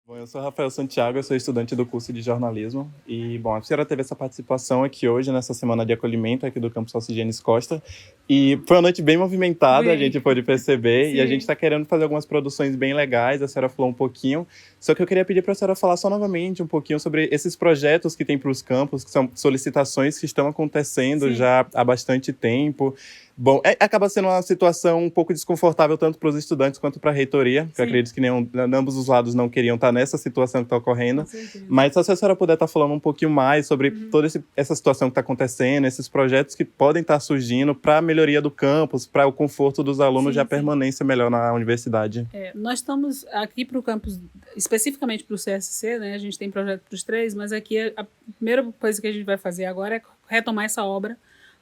Bom, eu sou Rafael Santiago, eu sou estudante do curso de jornalismo e, bom, a senhora teve essa participação aqui hoje, nessa semana de acolhimento aqui do campus Alcigenes Costa, e foi uma noite bem movimentada, a gente Bem, pôde perceber, e a gente sim, está querendo fazer algumas produções bem legais, a senhora falou um pouquinho, só que eu queria pedir para a senhora falar só novamente um pouquinho sobre esses projetos que tem para os campos, que são solicitações que estão acontecendo sim, já há bastante tempo. Bom, acaba sendo uma situação um pouco desconfortável tanto para os estudantes quanto para a reitoria, que eu sim, acredito que ambos os lados não queriam estar nessa situação que está com ocorrendo. certeza. Mas se a senhora puder estar falando um pouquinho mais sobre Uhum, toda essa situação que está acontecendo, esses projetos que podem estar surgindo para a melhoria do campus, para o conforto dos alunos e a sim, sim. permanência melhor na universidade. Nós estamos aqui para o campus, especificamente para o CSC, né? A gente tem projeto para os três, mas aqui a primeira coisa que a gente vai fazer agora é retomar essa obra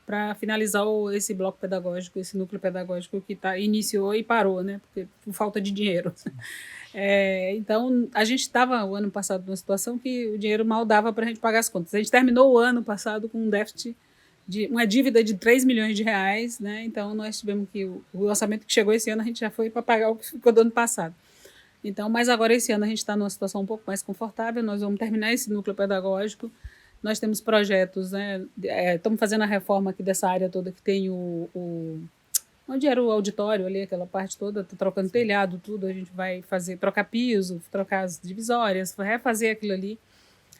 para finalizar esse bloco pedagógico, esse núcleo pedagógico que iniciou e parou, né? Porque, por falta de dinheiro. Então, a gente estava o ano passado numa situação que o dinheiro mal dava para a gente pagar as contas. A gente terminou o ano passado com um déficit de uma dívida de 3 milhões de reais, né? Então nós tivemos que o orçamento que chegou esse ano a gente já foi para pagar o que ficou do ano passado. Então, mas agora esse ano a gente está numa situação um pouco mais confortável, nós vamos terminar esse núcleo pedagógico, nós temos projetos, né? Estamos fazendo a reforma aqui dessa área toda que tem onde era o auditório ali, aquela parte toda, tá trocando telhado, tudo, a gente vai trocar piso, trocar as divisórias, refazer aquilo ali.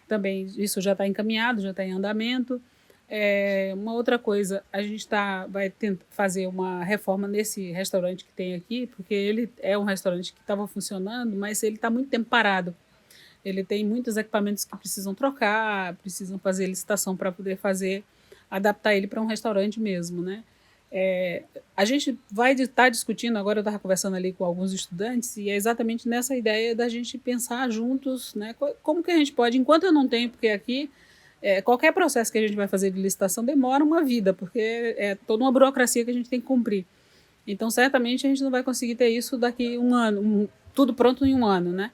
Também isso já está encaminhado, já está em andamento. Uma outra coisa, a gente vai tentar fazer uma reforma nesse restaurante que tem aqui, porque ele é um restaurante que estava funcionando, mas ele está muito tempo parado. Ele tem muitos equipamentos que precisam trocar, precisam fazer licitação para poder adaptar ele para um restaurante mesmo, né? A gente vai estar discutindo, agora eu estava conversando ali com alguns estudantes, e é exatamente nessa ideia da gente pensar juntos, né? Como que a gente pode, enquanto eu não tenho, porque aqui qualquer processo que a gente vai fazer de licitação demora uma vida, porque é toda uma burocracia que a gente tem que cumprir. Então, certamente, a gente não vai conseguir ter isso daqui um ano, tudo pronto em um ano, né?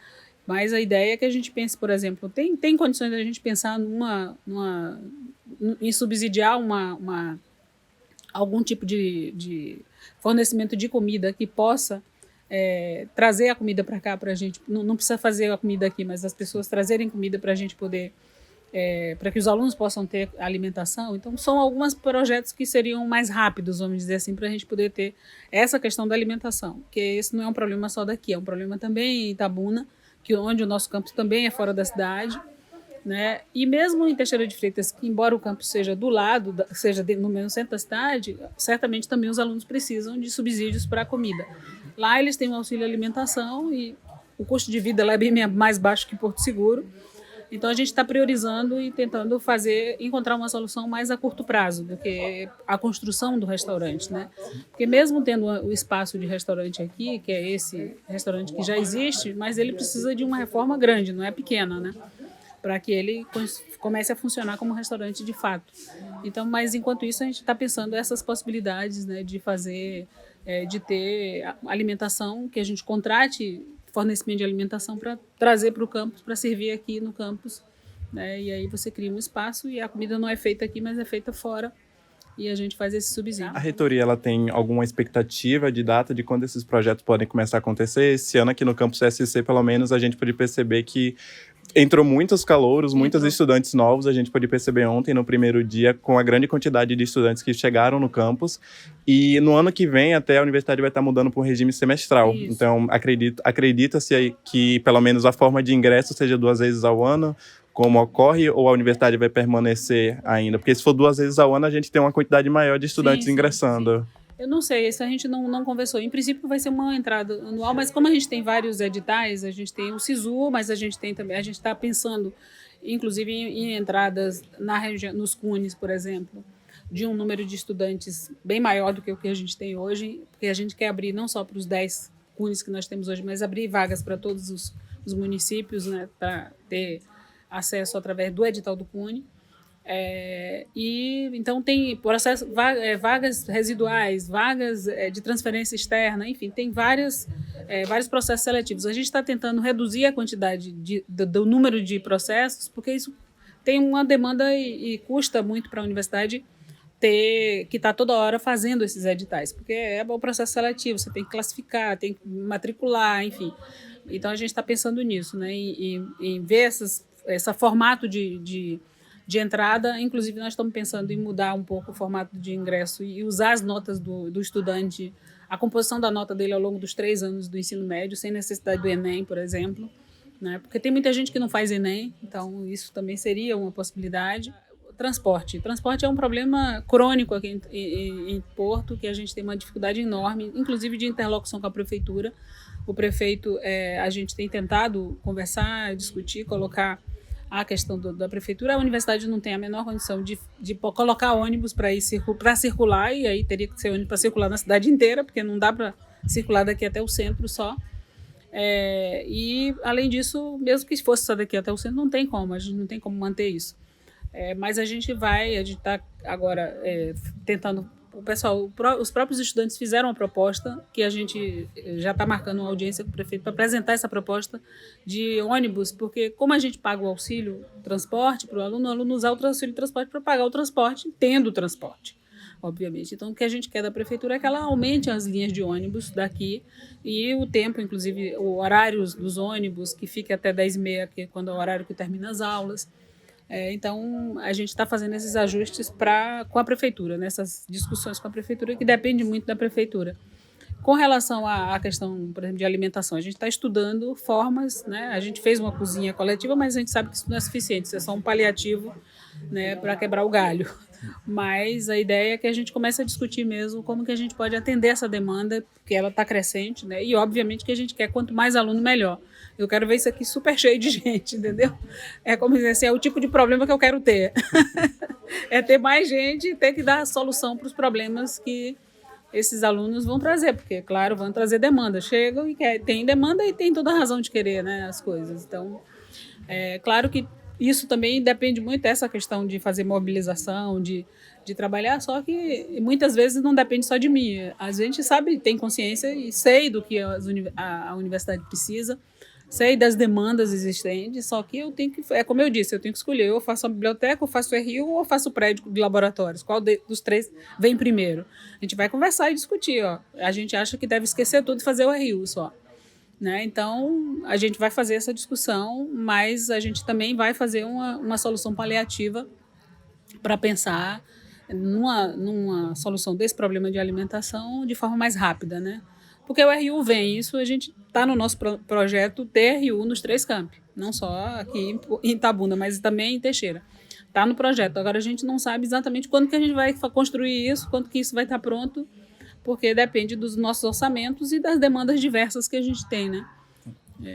Mas a ideia é que a gente pense, por exemplo, tem condições da gente pensar em subsidiar algum tipo de fornecimento de comida que possa trazer a comida para cá para a gente. Não precisa fazer a comida aqui, mas as pessoas trazerem comida para a gente poder para que os alunos possam ter alimentação. Então, são alguns projetos que seriam mais rápidos, vamos dizer assim, para a gente poder ter essa questão da alimentação, porque esse não é um problema só daqui, é um problema também em Itabuna, onde o nosso campus também é fora da cidade, né? E mesmo em Teixeira de Freitas, que embora o campus seja do lado, seja no mesmo centro da cidade, certamente também os alunos precisam de subsídios para a comida. Lá eles têm um auxílio alimentação e o custo de vida lá é bem mais baixo que Porto Seguro. Então a gente está priorizando e tentando encontrar uma solução mais a curto prazo do que a construção do restaurante, né? Porque mesmo tendo o espaço de restaurante aqui, que é esse restaurante que já existe, mas ele precisa de uma reforma grande, não é pequena, né? Para que ele comece a funcionar como restaurante de fato. Então, mas enquanto isso a gente está pensando essas possibilidades, né, de ter alimentação, que a gente contrate fornecimento de alimentação para trazer para o campus, para servir aqui no campus, né? E aí você cria um espaço e a comida não é feita aqui, mas é feita fora e a gente faz esse A subsídio. reitoria ela tem alguma expectativa de data de quando esses projetos podem começar a acontecer? Esse ano aqui no campus SC, pelo menos, a gente pode perceber que entrou muitos calouros, muitos Entrou. estudantes novos. A gente pôde perceber ontem, no primeiro dia, com a grande quantidade de estudantes que chegaram no campus. E no ano que vem, até a universidade vai estar mudando para um regime semestral. Isso. Então, acredita-se que pelo menos a forma de ingresso seja 2 vezes ao ano, como ocorre, ou a universidade vai permanecer ainda? Porque se for 2 vezes ao ano, a gente tem uma quantidade maior de Sim, estudantes sim, sim. ingressando. Eu não sei, isso a gente não conversou. Em princípio vai ser uma entrada anual, mas como a gente tem vários editais, a gente tem o SISU, mas a gente tem também, a gente está pensando, inclusive, em entradas na região, nos CUNES, por exemplo, de um número de estudantes bem maior do que o que a gente tem hoje, porque a gente quer abrir não só para os 10 CUNES que nós temos hoje, mas abrir vagas para todos os municípios, né, para ter acesso através do edital do CUNE. E então tem processo, vagas residuais, vagas de transferência externa, enfim, tem vários processos seletivos. A gente está tentando reduzir a quantidade do número de processos, porque isso tem uma demanda e custa muito para a universidade que está toda hora fazendo esses editais, porque é o processo seletivo, você tem que classificar, tem que matricular, enfim. Então, a gente está pensando nisso, né? Em ver esse formato de entrada. Inclusive, nós estamos pensando em mudar um pouco o formato de ingresso e usar as notas do estudante, a composição da nota dele ao longo dos 3 anos do ensino médio, sem necessidade do Enem, por exemplo, né? Porque tem muita gente que não faz Enem, então isso também seria uma possibilidade. Transporte é um problema crônico aqui em Porto, que a gente tem uma dificuldade enorme, inclusive de interlocução com a prefeitura. O prefeito, a gente tem tentado conversar, discutir, colocar a questão da prefeitura. A universidade não tem a menor condição de colocar ônibus para circular, e aí teria que ser ônibus para circular na cidade inteira, porque não dá para circular daqui até o centro só. E, além disso, mesmo que fosse só daqui até o centro, não tem como, a gente não tem como manter isso. Mas a gente está agora tentando. Os próprios estudantes fizeram uma proposta que a gente já está marcando uma audiência com o prefeito para apresentar essa proposta de ônibus, porque como a gente paga o auxílio transporte para o aluno usar o auxílio transporte para pagar o transporte, tendo o transporte, obviamente. Então, o que a gente quer da prefeitura é que ela aumente as linhas de ônibus daqui e o tempo, inclusive o horário dos ônibus, que fique até 10h30, que é quando é o horário que termina as aulas. Então, a gente está fazendo esses ajustes com a prefeitura, nessas discussões com a prefeitura, que depende muito da prefeitura. Com relação à questão, por exemplo, de alimentação, a gente está estudando formas, né? A gente fez uma cozinha coletiva, mas a gente sabe que isso não é suficiente, isso é só um paliativo, né, para quebrar o galho. Mas a ideia é que a gente comece a discutir mesmo como que a gente pode atender essa demanda, porque ela está crescente, né? E, obviamente, que a gente quer quanto mais aluno, melhor. Eu quero ver isso aqui super cheio de gente, entendeu? Como dizer assim, é o tipo de problema que eu quero ter. É ter mais gente e ter que dar solução para os problemas que esses alunos vão trazer, porque, claro, vão trazer demanda. Chegam e tem demanda e tem toda a razão de querer, né, as coisas. Então, claro que isso também depende muito dessa questão de fazer mobilização, de trabalhar, só que muitas vezes não depende só de mim. A gente sabe, tem consciência e sei do que a universidade precisa, sei das demandas existentes, só que eu tenho que, como eu disse, eu tenho que escolher, ou eu faço a biblioteca, ou faço o RU, ou eu faço o prédio de laboratórios. Qual dos 3 vem primeiro? A gente vai conversar e discutir. A gente acha que deve esquecer tudo e fazer o RU só. Né? Então, a gente vai fazer essa discussão, mas a gente também vai fazer uma solução paliativa para pensar numa solução desse problema de alimentação de forma mais rápida, né? Porque o RU vem, isso a gente está no nosso projeto ter RU nos 3 campi, não só aqui em Itabuna, mas também em Teixeira. Está no projeto, agora a gente não sabe exatamente quando que a gente vai construir isso, quando que isso vai estar pronto, porque depende dos nossos orçamentos e das demandas diversas que a gente tem, né?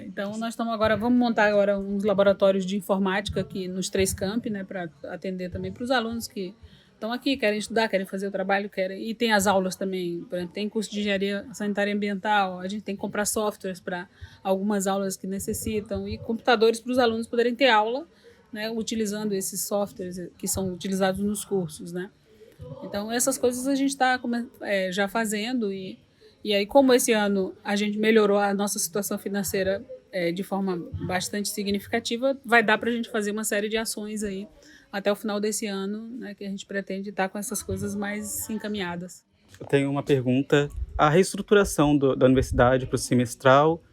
Então, nós vamos montar agora uns laboratórios de informática aqui nos 3 campi, né, para atender também para os alunos que estão aqui, querem estudar, querem fazer o trabalho, e tem as aulas também, por exemplo, tem curso de engenharia sanitária e ambiental, a gente tem que comprar softwares para algumas aulas que necessitam e computadores para os alunos poderem ter aula, né, utilizando esses softwares que são utilizados nos cursos, né? Então, essas coisas a gente está já fazendo e aí, como esse ano a gente melhorou a nossa situação financeira de forma bastante significativa, vai dar para a gente fazer uma série de ações aí até o final desse ano, né, que a gente pretende estar com essas coisas mais encaminhadas. Eu tenho uma pergunta. A reestruturação da universidade para o semestral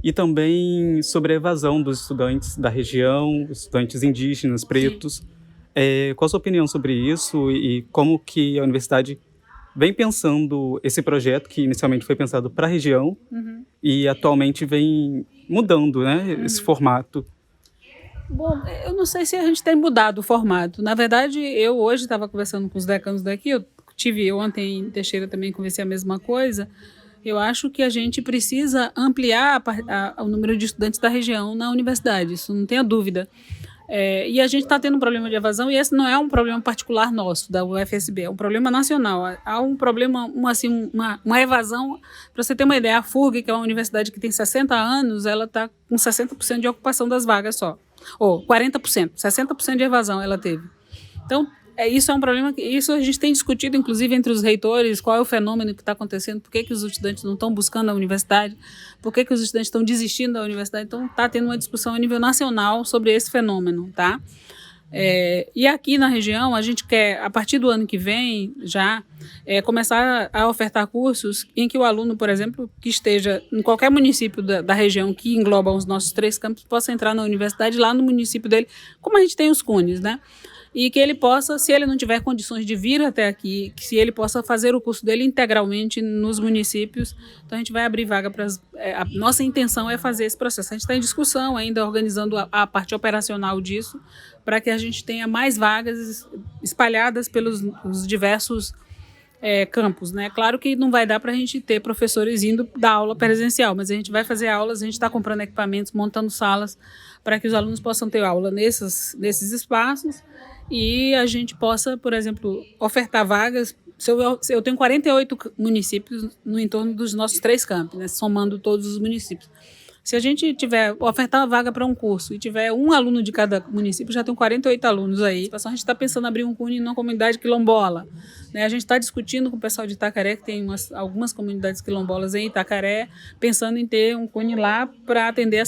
e também sobre a evasão dos estudantes da região, estudantes indígenas, pretos. Qual a sua opinião sobre isso e como que a universidade vem pensando esse projeto que inicialmente foi pensado para a região e atualmente vem mudando, né, esse formato? Bom, eu não sei se a gente tem mudado o formato. Na verdade, eu hoje estava conversando com os decanos daqui, eu ontem em Teixeira também conversei a mesma coisa. Eu acho que a gente precisa ampliar o número de estudantes da região na universidade, isso não tenha dúvida. E a gente está tendo um problema de evasão, e esse não é um problema particular nosso, da UFSB, é um problema nacional. Há um problema, uma evasão. Para você ter uma ideia, a FURG, que é uma universidade que tem 60 anos, ela está com 60% de ocupação das vagas só. Ou 40%, 60% de evasão ela teve. Então, isso é um problema que isso a gente tem discutido, inclusive, entre os reitores, qual é o fenômeno que está acontecendo, por que os estudantes não estão buscando a universidade, por que os estudantes estão desistindo da universidade. Então, está tendo uma discussão a nível nacional sobre esse fenômeno, tá? E aqui na região, a gente quer, a partir do ano que vem, já começar a ofertar cursos em que o aluno, por exemplo, que esteja em qualquer município da região que engloba os nossos 3 campos, possa entrar na universidade lá no município dele, como a gente tem os CUNEs, né? E que ele possa, se ele não tiver condições de vir até aqui, que se ele possa fazer o curso dele integralmente nos municípios. Então a gente vai abrir vaga para a nossa intenção é fazer esse processo. A gente está em discussão ainda, organizando a parte operacional disso, para que a gente tenha mais vagas espalhadas pelos os diversos campos, né? Claro que não vai dar para a gente ter professores indo dar aula presencial, mas a gente vai fazer aulas, a gente está comprando equipamentos, montando salas para que os alunos possam ter aula nesses espaços e a gente possa, por exemplo, ofertar vagas. Eu tenho 48 municípios no entorno dos nossos 3 campos, né? Somando todos os municípios. Se a gente ofertar uma vaga para um curso e tiver um aluno de cada município, já tem 48 alunos aí. A gente está pensando em abrir um CUNE numa comunidade quilombola, né? A gente está discutindo com o pessoal de Itacaré, que tem algumas comunidades quilombolas em Itacaré, pensando em ter um CUNE lá para atender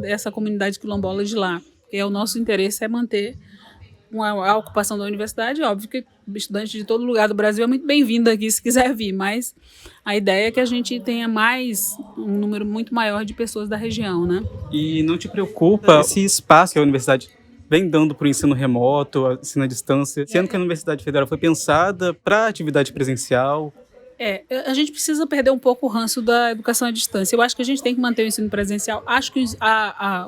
essa comunidade quilombola de lá. E o nosso interesse é manter a ocupação da universidade. Óbvio que estudante de todo lugar do Brasil é muito bem-vindo aqui se quiser vir, mas a ideia é que a gente tenha um número muito maior de pessoas da região, né? E não te preocupa esse espaço que a universidade vem dando para o ensino remoto, ensino à distância, sendo que a Universidade Federal foi pensada para atividade presencial? A gente precisa perder um pouco o ranço da educação à distância. Eu acho que a gente tem que manter o ensino presencial. Acho que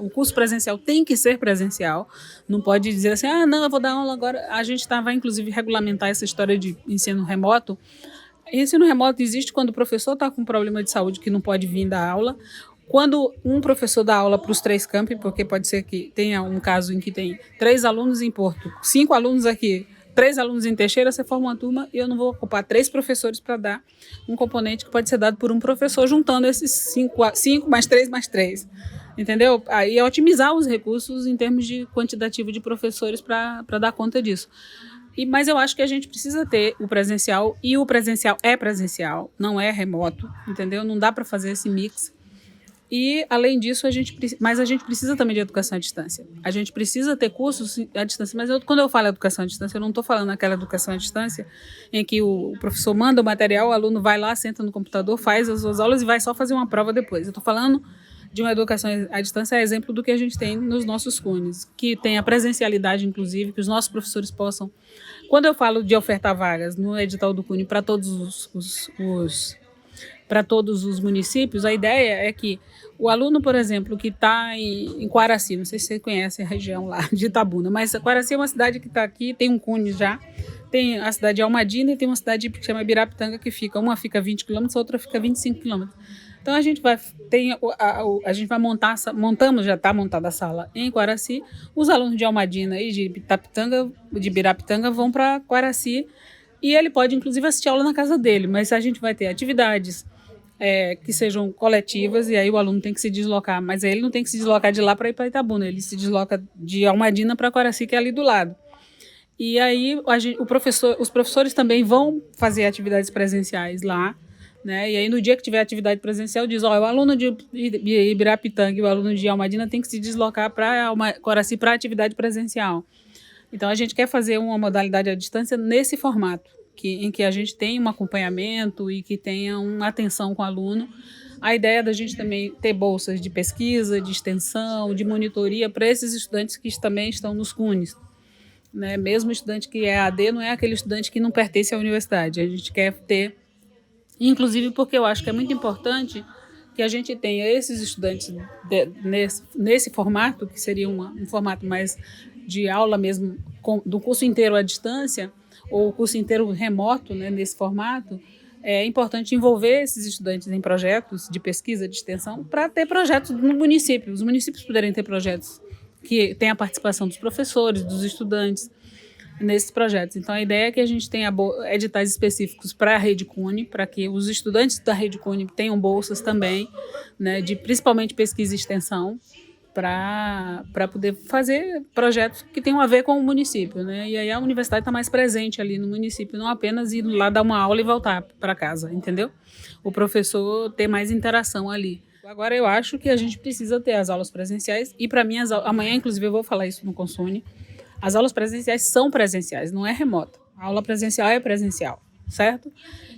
o curso presencial tem que ser presencial. Não pode dizer assim, não, eu vou dar aula agora. A gente vai, inclusive, regulamentar essa história de ensino remoto. Ensino remoto existe quando o professor está com um problema de saúde que não pode vir dar aula. Quando um professor dá aula para os 3 campi, porque pode ser que tenha um caso em que tem 3 alunos em Porto, 5 alunos aqui, 3 alunos em Teixeira, você forma uma turma e eu não vou ocupar 3 professores para dar um componente que pode ser dado por um professor, juntando esses 5 mais 3 mais 3. Entendeu? Aí é otimizar os recursos em termos de quantitativo de professores para dar conta disso. Mas eu acho que a gente precisa ter o presencial, e o presencial é presencial, não é remoto, entendeu? Não dá para fazer esse mix. E, além disso, a gente precisa também de educação à distância. A gente precisa ter cursos à distância, mas quando eu falo educação à distância, eu não estou falando aquela educação à distância em que o professor manda o material, o aluno vai lá, senta no computador, faz as suas aulas e vai só fazer uma prova depois. Eu estou falando de uma educação à distância, exemplo do que a gente tem nos nossos CUNEs, que tem a presencialidade, inclusive, que os nossos professores possam... Quando eu falo de ofertar vagas no edital do CUNE para todos os municípios, a ideia é que o aluno, por exemplo, que está em Quaraci, não sei se você conhece a região lá de Itabuna, mas Quaraci é uma cidade que está aqui, tem um CUNE já, tem a cidade de Almadina e tem uma cidade que chama Ibirapitanga, uma fica 20 km, a outra fica 25 km. Então a gente vai montar, já está montada a sala em Quaraci, os alunos de Almadina e de Ibirapitanga vão para Quaraci e ele pode inclusive assistir aula na casa dele, mas a gente vai ter atividades que sejam coletivas, e aí o aluno tem que se deslocar, mas aí ele não tem que se deslocar de lá para ir para Itabuna, ele se desloca de Almadina para Quaraci, que é ali do lado. E aí os professores também vão fazer atividades presenciais lá, né? E aí no dia que tiver atividade presencial diz, o aluno de Ibirapitanga e o aluno de Almadina tem que se deslocar para Quaraci para atividade presencial. Então a gente quer fazer uma modalidade à distância nesse formato, em que a gente tenha um acompanhamento e que tenha uma atenção com o aluno. A ideia da gente também ter bolsas de pesquisa, de extensão, de monitoria para esses estudantes que também estão nos CUNEs, né? Mesmo o estudante que é AD não é aquele estudante que não pertence à universidade. A gente quer ter, inclusive porque eu acho que é muito importante que a gente tenha esses estudantes nesse formato, que seria um formato mais de aula mesmo, do curso inteiro à distância, ou o curso inteiro remoto, né, nesse formato. É importante envolver esses estudantes em projetos de pesquisa, de extensão, para ter projetos no município. Os municípios poderem ter projetos que tenham a participação dos professores, dos estudantes nesses projetos. Então, a ideia é que a gente tenha editais específicos para a Rede CUNE, para que os estudantes da Rede CUNE tenham bolsas também, né, de principalmente pesquisa e extensão, para poder fazer projetos que tenham a ver com o município, né? E aí a universidade está mais presente ali no município, não apenas ir lá dar uma aula e voltar para casa, entendeu? O professor ter mais interação ali. Agora, eu acho que a gente precisa ter as aulas presenciais, e para mim, amanhã, inclusive, eu vou falar isso no Consune, As aulas presenciais são presenciais, não é remota. A aula presencial é presencial, certo?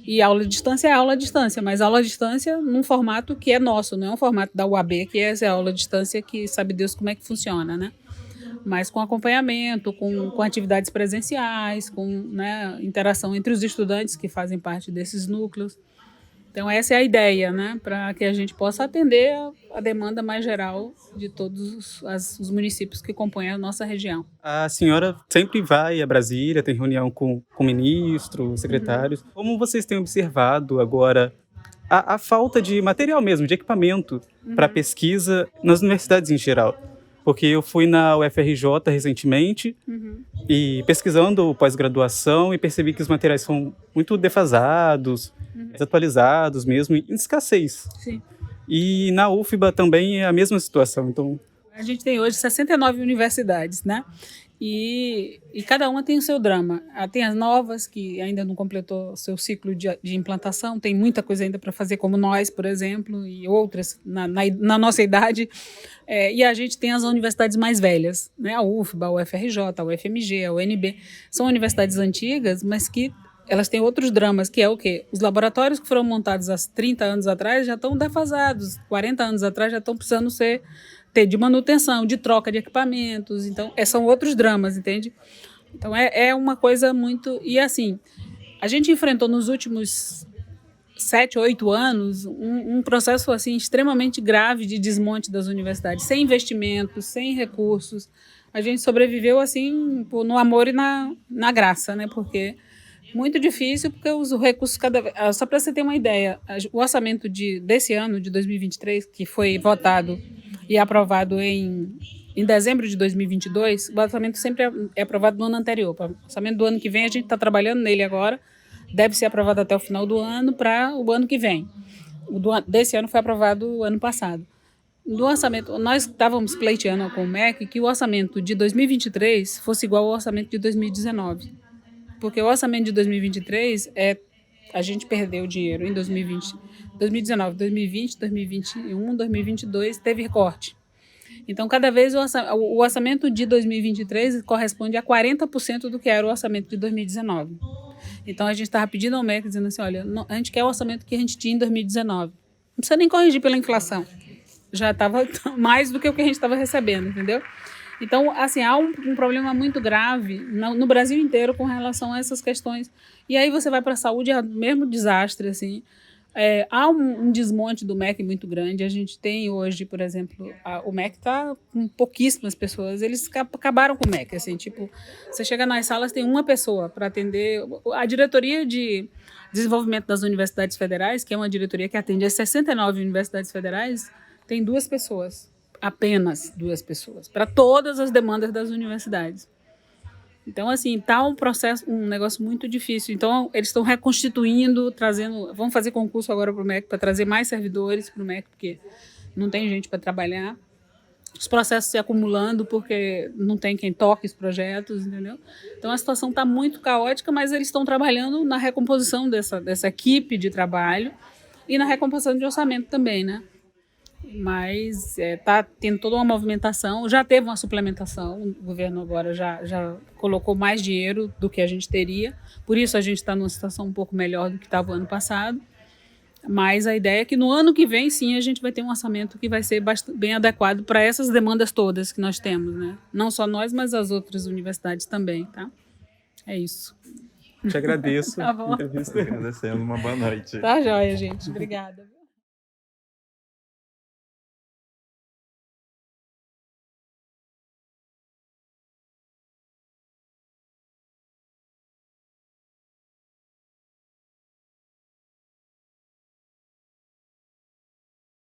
E a aula de distância é aula à distância, mas aula à distância num formato que é nosso, não é um formato da UAB, que é essa aula à distância que sabe Deus como é que funciona, né? Mas com acompanhamento, com atividades presenciais, com, né, interação entre os estudantes que fazem parte desses núcleos. Então, essa é a ideia, né, para que a gente possa atender a demanda mais geral de todos os municípios que compõem a nossa região. A senhora sempre vai a Brasília, tem reunião com ministros, secretários. Como vocês têm observado agora a falta de material mesmo, de equipamento para pesquisa nas universidades em geral? Porque eu fui na UFRJ recentemente e pesquisando pós-graduação e percebi que os materiais são muito defasados, desatualizados mesmo, em escassez. Sim. E na UFBA também é a mesma situação. Então, a gente tem hoje 69 universidades, né? E cada uma tem o seu drama. Tem as novas, que ainda não completou o seu ciclo de implantação, tem muita coisa ainda para fazer, como nós, por exemplo, e outras na nossa idade. E a gente tem as universidades mais velhas, né? A UFBA, a UFRJ, a UFMG, a UNB. São universidades antigas, mas que elas têm outros dramas, que é o quê? Os laboratórios que foram montados há 30 anos atrás já estão defasados, 40 anos atrás já estão precisando ter de manutenção, de troca de equipamentos. Então, são outros dramas, entende? Então, é uma coisa muito... E, assim, a gente enfrentou nos últimos 7, 8 anos um processo, assim, extremamente grave de desmonte das universidades, sem investimentos, sem recursos. A gente sobreviveu, assim, no amor e na graça, né? Porque... muito difícil, porque os recursos só para você ter uma ideia, o orçamento desse ano, de 2023, que foi votado e aprovado em dezembro de 2022, o orçamento sempre é aprovado no ano anterior. O orçamento do ano que vem, a gente está trabalhando nele agora, deve ser aprovado até o final do ano para o ano que vem. Desse ano foi aprovado o ano passado. No orçamento, nós estávamos pleiteando com o MEC que o orçamento de 2023 fosse igual ao orçamento de 2019. Porque o orçamento de 2023, a gente perdeu dinheiro em 2019, 2020, 2021, 2022, teve recorte. Então, cada vez o orçamento de 2023 corresponde a 40% do que era o orçamento de 2019. Então, a gente estava pedindo ao MEC, dizendo assim, olha, a gente quer o orçamento que a gente tinha em 2019. Não precisa nem corrigir pela inflação. Já estava mais do que o que a gente estava recebendo, entendeu? Então, assim, há um problema muito grave no Brasil inteiro com relação a essas questões. E aí você vai para a saúde, é o mesmo desastre, assim. Há um desmonte do MEC muito grande. A gente tem hoje, por exemplo, o MEC está com pouquíssimas pessoas. Eles acabaram com o MEC, assim, tipo, você chega nas salas, tem uma pessoa para atender. A diretoria de desenvolvimento das universidades federais, que é uma diretoria que atende as 69 universidades federais, tem 2 pessoas. Apenas 2 pessoas, para todas as demandas das universidades. Então, assim, está um negócio muito difícil. Então, eles estão reconstituindo, vão fazer concurso agora para o MEC, para trazer mais servidores para o MEC, porque não tem gente para trabalhar. Os processos se acumulando, porque não tem quem toque os projetos, entendeu? Então, a situação está muito caótica, mas eles estão trabalhando na recomposição dessa equipe de trabalho e na recomposição de orçamento também, né? Mas está tendo toda uma movimentação, já teve uma suplementação, o governo agora já colocou mais dinheiro do que a gente teria, por isso a gente está numa situação um pouco melhor do que estava o ano passado, mas a ideia é que no ano que vem, sim, a gente vai ter um orçamento que vai ser bem adequado para essas demandas todas que nós temos, né? Não só nós, mas as outras universidades também, tá? É isso. te agradeço. Tá bom. Agradecendo, uma boa noite. Tá joia, gente. Obrigada.